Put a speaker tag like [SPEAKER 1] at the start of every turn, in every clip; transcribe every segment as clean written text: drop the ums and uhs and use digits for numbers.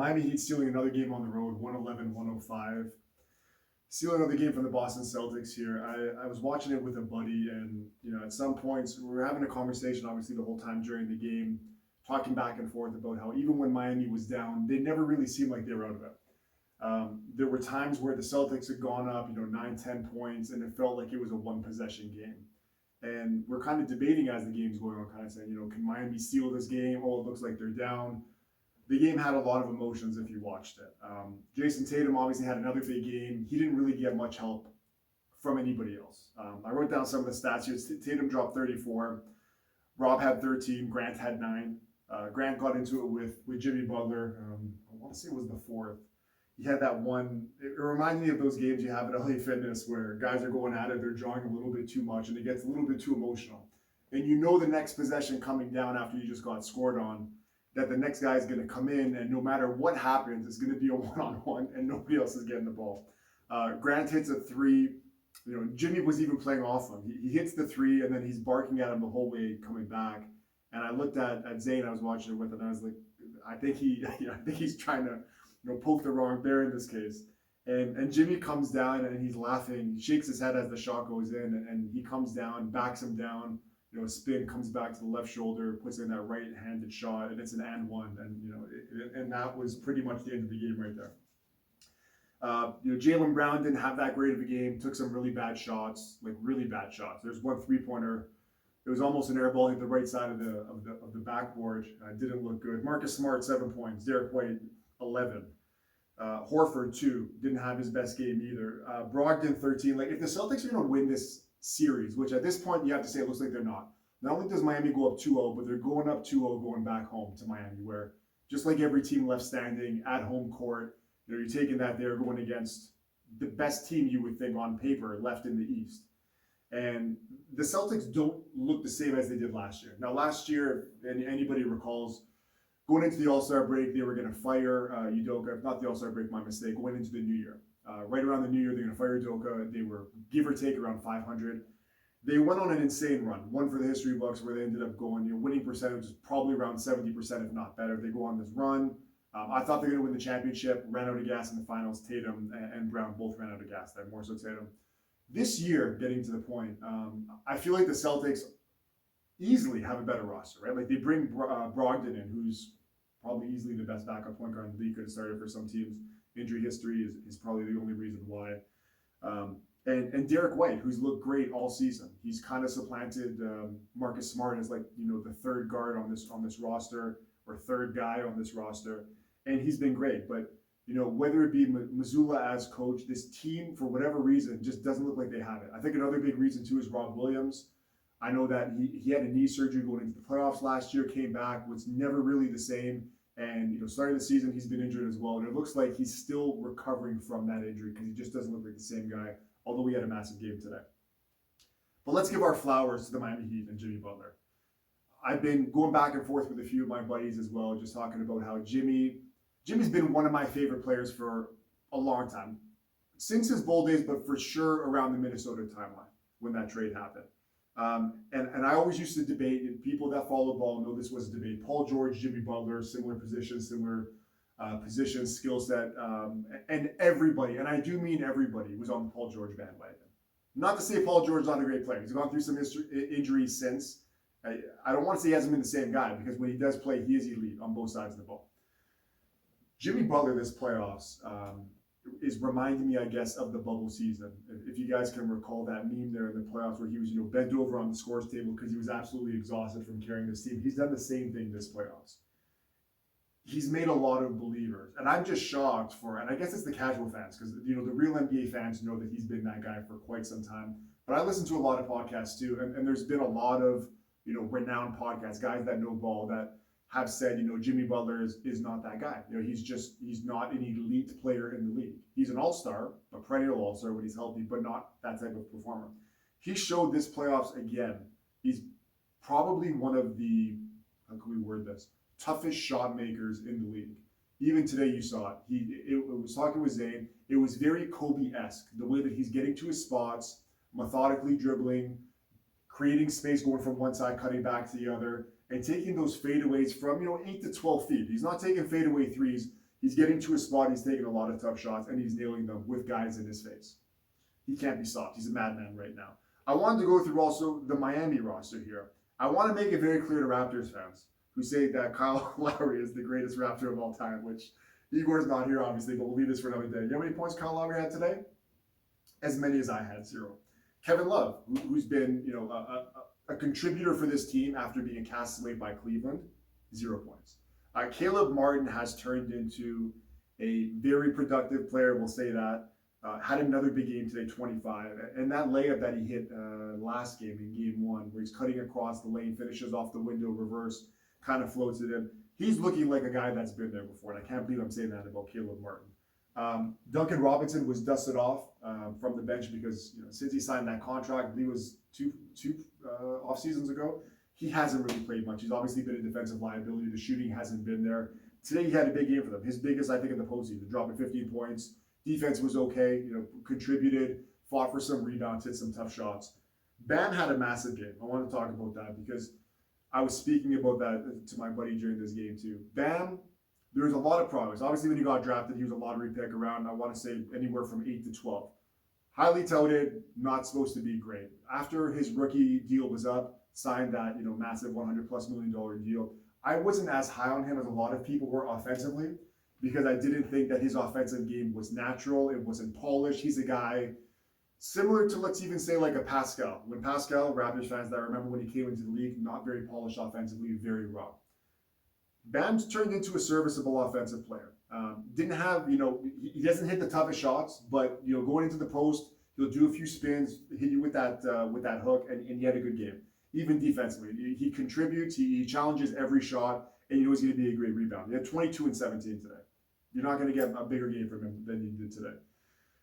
[SPEAKER 1] Miami Heat stealing another game on the road, 111-105. Stealing another game from the Boston Celtics here. I was watching it with a buddy, and at some points we were having a conversation, obviously the whole time during the game, talking back and forth about how even when Miami was down, they never really seemed like they were out of it. There were times where the Celtics had gone up, 9, 10 points, and it felt like it was a one possession game. And we're kind of debating as the game's going on, kind of saying, can Miami steal this game? Oh, it looks like they're down. The game had a lot of emotions if you watched it. Jason Tatum obviously had another big game. He didn't really get much help from anybody else. I wrote down some of the stats here. Tatum dropped 34. Rob had 13. Grant had 9. Grant got into it with Jimmy Butler. I want to say it was the fourth. He had that one. It reminded me of those games you have at LA Fitness where guys are going at it, they're drawing a little bit too much, and it gets a little bit too emotional. And the next possession coming down after you just got scored on, that the next guy is going to come in, and no matter what happens, it's going to be a one-on-one, and nobody else is getting the ball. Grant hits a 3. Jimmy was even playing off him. He hits the 3, and then he's barking at him the whole way coming back. And I looked at Zane, I was watching it with, and I was like, I think he's trying to poke the wrong bear in this case. And Jimmy comes down and he's laughing, shakes his head as the shot goes in, and he comes down, backs him down, spin, comes back to the left shoulder, puts in that right-handed shot, and it's an and one. And that was pretty much the end of the game right there. Jaylen Brown didn't have that great of a game, took some really bad shots, like really bad shots. There's one three-pointer. It was almost an air ball at the right side of the backboard. Didn't look good. Marcus Smart, 7 points. Derek White, 11. Horford, 2. Didn't have his best game either. Brogdon, 13. Like, if the Celtics are going to win this series, which at this point you have to say it looks like they're not. Not only does Miami go up 2-0, but they're going up 2-0 going back home to Miami, where just like every team left standing at home court, you're taking that they're going against the best team you would think on paper left in the East. And the Celtics don't look the same as they did last year. Now, last year, if anybody recalls, going into the All-Star break, they were going to fire Udoka. Not the All-Star break, my mistake. Going into the New Year. Right around the New Year, they're going to fire Udoka. They were, give or take, around 500. They went on an insane run. One for the history books where they ended up going, winning percentage is probably around 70%, if not better. They go on this run. I thought they were going to win the championship. Ran out of gas in the finals. Tatum and Brown both ran out of gas there, more so Tatum. This year, getting to the point, I feel like the Celtics easily have a better roster, right? Like, they bring Brogdon in, who's probably easily the best backup point guard in the league. Could have started for some teams. Injury history is probably the only reason why. And Derek White, who's looked great all season. He's kind of supplanted Marcus Smart as the third guard on this roster, or third guy on this roster, and he's been great. But whether it be Mazzulla as coach, this team for whatever reason just doesn't look like they have it. I think another big reason too is Rob Williams. I know that he had a knee surgery going into the playoffs last year, came back, was never really the same. And starting the season, he's been injured as well. And it looks like he's still recovering from that injury because he just doesn't look like the same guy, although he had a massive game today. But let's give our flowers to the Miami Heat and Jimmy Butler. I've been going back and forth with a few of my buddies as well, just talking about how Jimmy's been one of my favorite players for a long time. Since his Bull days, but for sure around the Minnesota timeline when that trade happened. And I always used to debate, and people that follow ball know this was a debate. Paul George, Jimmy Butler, similar positions, skill set, and everybody, and I do mean everybody, was on the Paul George bandwagon. Not to say Paul George's not a great player. He's gone through some injuries since. I don't want to say he hasn't been the same guy, because when he does play, he is elite on both sides of the ball. Jimmy Butler this playoffs is reminding me, I guess, of the bubble season. If you guys can recall that meme there in the playoffs where he was, bent over on the scores table because he was absolutely exhausted from carrying this team. He's done the same thing this playoffs. He's made a lot of believers, and I'm just shocked and I guess it's the casual fans, because the real NBA fans know that he's been that guy for quite some time. But I listen to a lot of podcasts too, and there's been a lot of renowned podcasts, guys that know ball, that have said, Jimmy Butler is not that guy. He's not an elite player in the league. He's an all-star, a perennial all-star when he's healthy, but not that type of performer. He showed this playoffs again. He's probably one of the, how can we word this, toughest shot makers in the league. Even today you saw it. It was talking with Zane. It was very Kobe-esque, the way that he's getting to his spots, methodically dribbling, creating space, going from one side, cutting back to the other, and taking those fadeaways from 8 to 12 feet. He's not taking fadeaway threes. He's getting to a spot, he's taking a lot of tough shots, and he's nailing them with guys in his face. He can't be stopped. He's a madman right now. I wanted to go through also the Miami roster here. I want to make it very clear to Raptors fans who say that Kyle Lowry is the greatest Raptor of all time, which Igor's not here, obviously, but we'll leave this for another day. You know how many points Kyle Lowry had today? As many as I had, 0. Kevin Love, who's been a contributor for this team after being cast away by Cleveland, 0 points. Caleb Martin has turned into a very productive player, we'll say that. Had another big game today, 25. And that layup that he hit last game in game 1, where he's cutting across the lane, finishes off the window, reverse, kind of floats it in. He's looking like a guy that's been there before, and I can't believe I'm saying that about Caleb Martin. Duncan Robinson was dusted off from the bench because since he signed that contract, I believe it was two off seasons ago, he hasn't really played much. He's obviously been a defensive liability. The shooting hasn't been there. Today he had a big game for them. His biggest, I think, in the postseason, dropping 15 points. Defense was okay, contributed, fought for some rebounds, hit some tough shots. Bam had a massive game. I want to talk about that because I was speaking about that to my buddy during this game too. Bam, there was a lot of progress. Obviously, when he got drafted, he was a lottery pick around, I want to say, anywhere from 8 to 12. Highly touted, not supposed to be great. After his rookie deal was up, signed that massive $100+ million deal, I wasn't as high on him as a lot of people were offensively because I didn't think that his offensive game was natural. It wasn't polished. He's a guy similar to, let's even say, like a Pascal. When Pascal, Raptors fans that I remember when he came into the league, not very polished offensively, very raw. Bam's turned into a serviceable offensive player. Didn't have, he doesn't hit the toughest shots, but going into the post, he'll do a few spins, hit you with that hook, and he had a good game. Even defensively, he contributes, he challenges every shot, and he's going to be a great rebound. He had 22 and 17 today. You're not going to get a bigger game from him than he did today.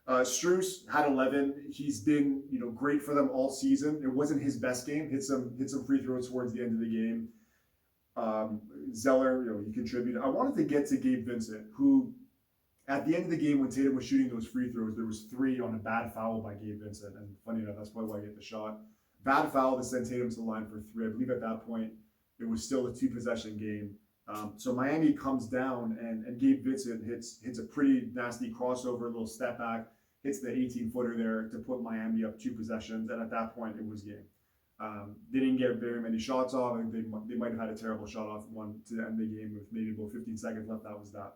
[SPEAKER 1] Struess had 11. He's been great for them all season. It wasn't his best game. Hit some free throws towards the end of the game. Zeller, he contributed. I wanted to get to Gabe Vincent, who at the end of the game when Tatum was shooting those free throws, there was 3 on a bad foul by Gabe Vincent. And funny enough, that's probably why I get the shot. Bad foul to send Tatum to the line for 3. I believe at that point it was still a 2-possession game. So Miami comes down and Gabe Vincent hits a pretty nasty crossover, little step back, hits the 18-footer there to put Miami up 2 possessions. And at that point it was game. They didn't get very many shots off. I think they might have had a terrible shot off one to end the game with maybe about 15 seconds left. That was that.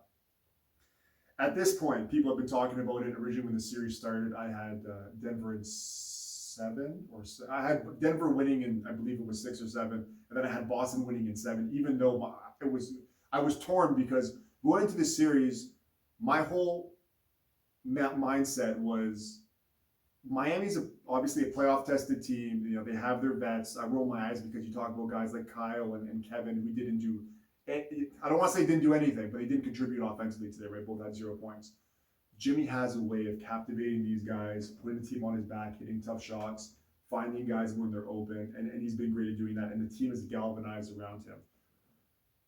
[SPEAKER 1] At this point, people have been talking about it. Originally, when the series started, I had Denver in 7, or I had Denver winning in, I believe it was 6 or 7, and then I had Boston winning in 7. Even though I was torn because going into this series, my whole mindset was Miami's obviously a playoff tested team. They have their vets. I roll my eyes because you talk about guys like Kyle and Kevin who didn't do, I don't want to say didn't do anything, but they didn't contribute offensively today, right? Both had 0 points. Jimmy has a way of captivating these guys, putting the team on his back, hitting tough shots, finding guys when they're open, and he's been great at doing that, and the team is galvanized around him.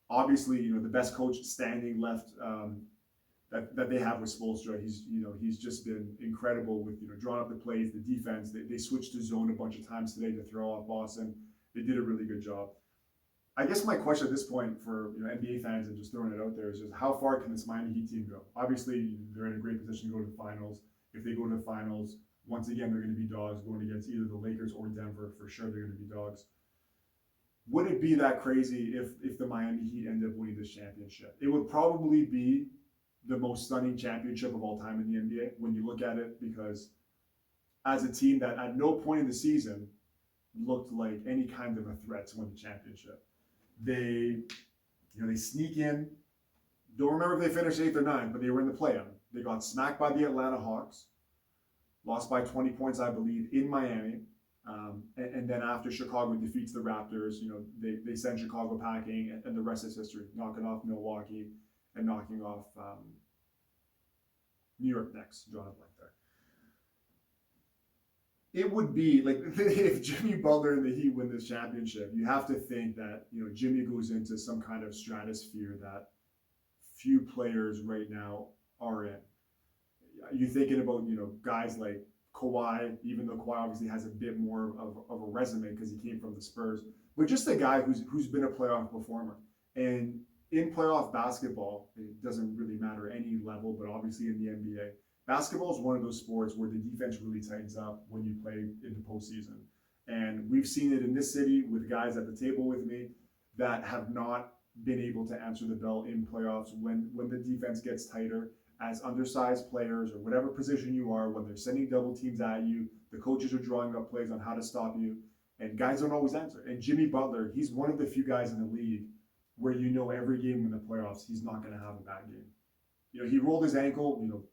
[SPEAKER 1] Obviously, the best coach standing left that they have with Spoelstra. He's just been incredible with drawing up the plays, the defense. They switched to zone a bunch of times today to throw off Boston. They did a really good job. I guess my question at this point for NBA fans and just throwing it out there is just how far can this Miami Heat team go? Obviously, they're in a great position to go to the finals. If they go to the finals, once again, they're going to be dogs going against either the Lakers or Denver. For sure, they're going to be dogs. Would it be that crazy if the Miami Heat end up winning this championship? It would probably be the most stunning championship of all time in the NBA when you look at it, because as a team that at no point in the season looked like any kind of a threat to win the championship. They sneak in. Don't remember if they finished 8th or 9th, but they were in the play-in. They got smacked by the Atlanta Hawks, lost by 20 points, I believe, in Miami. And then after Chicago defeats the Raptors, they send Chicago packing, and the rest is history. Knocking off Milwaukee and knocking off New York next. Drawing a blank there. It would be like if Jimmy Butler and the Heat win this championship, you have to think that Jimmy goes into some kind of stratosphere that few players right now are in. You're thinking about guys like Kawhi, even though Kawhi obviously has a bit more of a resume because he came from the Spurs, but just a guy who's been a playoff performer. And in playoff basketball, it doesn't really matter any level, but obviously in the NBA, basketball is one of those sports where the defense really tightens up when you play in the postseason. And we've seen it in this city with guys at the table with me that have not been able to answer the bell in playoffs when the defense gets tighter as undersized players or whatever position you are, when they're sending double teams at you, the coaches are drawing up plays on how to stop you, and guys don't always answer. And Jimmy Butler, he's one of the few guys in the league where you know every game in the playoffs he's not going to have a bad game. You know, he rolled his ankle,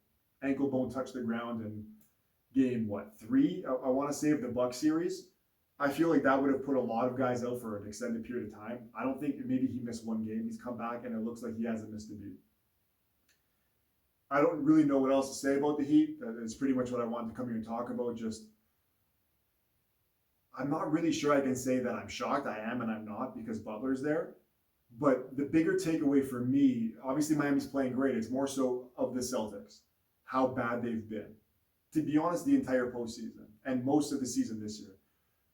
[SPEAKER 1] ankle bone touched the ground in game three, I want to say, of the Bucks series. I feel like that would have put a lot of guys out for an extended period of time. I don't think maybe he missed one game. He's come back and it looks like he hasn't missed a beat. I don't really know what else to say about the Heat. That's pretty much what I wanted to come here and talk about. Just, I'm not really sure I can say that I'm shocked. I am and I'm not, because Butler's there. But the bigger takeaway for me, obviously Miami's playing great. It's more so of the Celtics, how bad they've been. To be honest, the entire postseason and most of the season this year.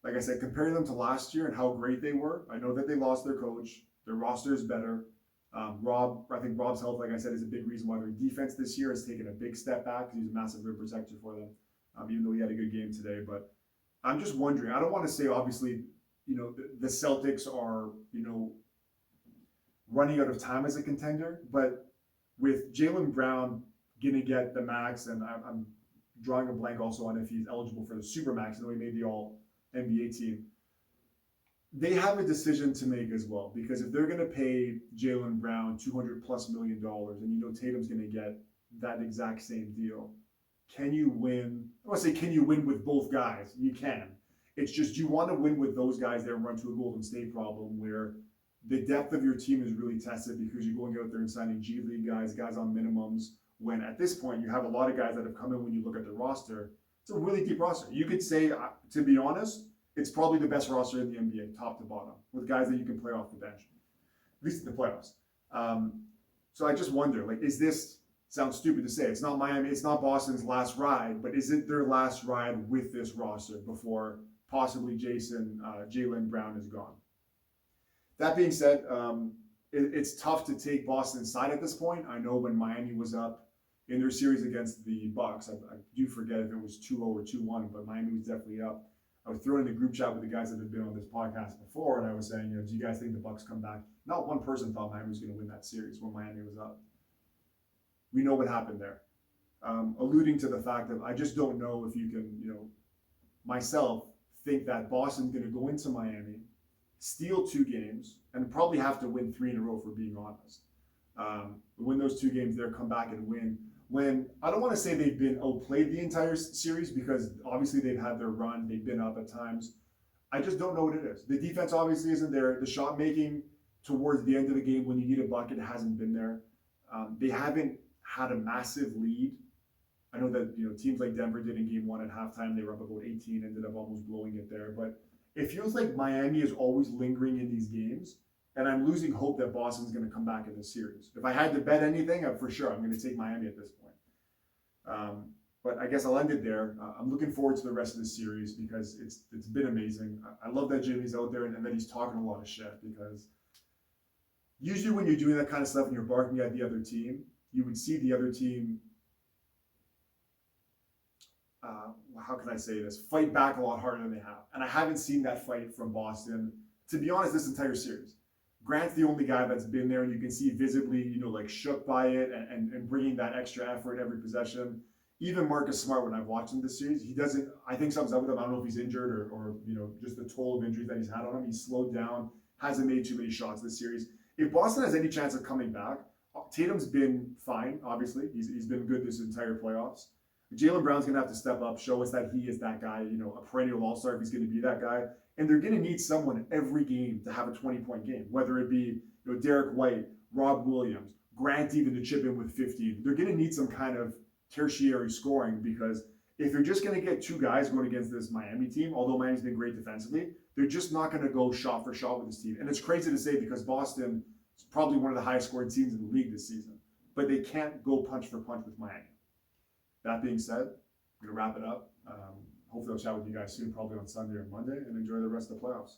[SPEAKER 1] Like I said, comparing them to last year and how great they were, I know that they lost their coach. Their roster is better. I think Rob's health, like I said, is a big reason why their defense this year has taken a big step back, because he's a massive rim protector for them, even though he had a good game today. But I'm just wondering, I don't want to say, obviously, the Celtics are, running out of time as a contender, but with Jaylen Brown going to get the max, and I'm drawing a blank also on if he's eligible for the super max, though he made the all NBA team, they have a decision to make as well, because if they're going to pay Jaylen Brown $200+ million, and Tatum's going to get that exact same deal, can you win? I want to say, can you win with both guys? You can. It's just, you want to win with those guys that run to a Golden State problem where the depth of your team is really tested, because you're going out there and signing G League guys on minimums, when at this point you have a lot of guys that have come in. When you look at the roster, it's a really deep roster. You could say, to be honest, it's probably the best roster in the NBA, top to bottom, with guys that you can play off the bench, at least in the playoffs. So I just wonder, is this, sounds stupid to say, it's not Miami, it's not Boston's last ride, but is it their last ride with this roster before possibly Jaylen Brown is gone? That being said, it's tough to take Boston's side at this point. I know when Miami was up in their series against the Bucks, I do forget if it was 2-0 or 2-1, but Miami was definitely up. I was throwing in the group chat with the guys that have been on this podcast before, and I was saying, do you guys think the Bucks come back? Not one person thought Miami was going to win that series when Miami was up. We know what happened there. Alluding to the fact that I just don't know if you can, myself, think that Boston's going to go into Miami, steal 2 games, and probably have to win 3 in a row, for being honest. Win those 2 games there, come back and win. When, I don't want to say they've been outplayed the entire series, because obviously they've had their run, they've been up at times. I just don't know what it is. The defense obviously isn't there. The shot making towards the end of the game when you need a bucket hasn't been there. They haven't had a massive lead. I know that teams like Denver did in game 1 at halftime. They were up about 18, ended up almost blowing it there. But it feels like Miami is always lingering in these games, and I'm losing hope that Boston's going to come back in this series. If I had to bet anything, for sure, I'm going to take Miami at this point. But I guess I'll end it there. I'm looking forward to the rest of the series, because it's been amazing. I love that Jimmy's out there and that he's talking a lot of shit, because usually when you're doing that kind of stuff and you're barking at the other team, you would see the other team, how can I say this, fight back a lot harder than they have. And I haven't seen that fight from Boston, to be honest, this entire series. Grant's the only guy that's been there, and you can see visibly, shook by it and bringing that extra effort every possession. Even Marcus Smart, when I've watched him this series, he doesn't, I think something's up with him. I don't know if he's injured or just the toll of injuries that he's had on him. He's slowed down, hasn't made too many shots this series. If Boston has any chance of coming back, Tatum's been fine, obviously. He's been good this entire playoffs. Jaylen Brown's going to have to step up, show us that he is that guy, a perennial all-star if he's going to be that guy. And they're going to need someone every game to have a 20-point game, whether it be Derek White, Rob Williams, Grant even to chip in with 15. They're going to need some kind of tertiary scoring, because if you're just going to get 2 guys going against this Miami team, although Miami's been great defensively, they're just not going to go shot for shot with this team. And it's crazy to say, because Boston is probably one of the highest scoring teams in the league this season, but they can't go punch for punch with Miami. That being said, I'm going to wrap it up. Hopefully I'll chat with you guys soon, probably on Sunday or Monday, and enjoy the rest of the playoffs.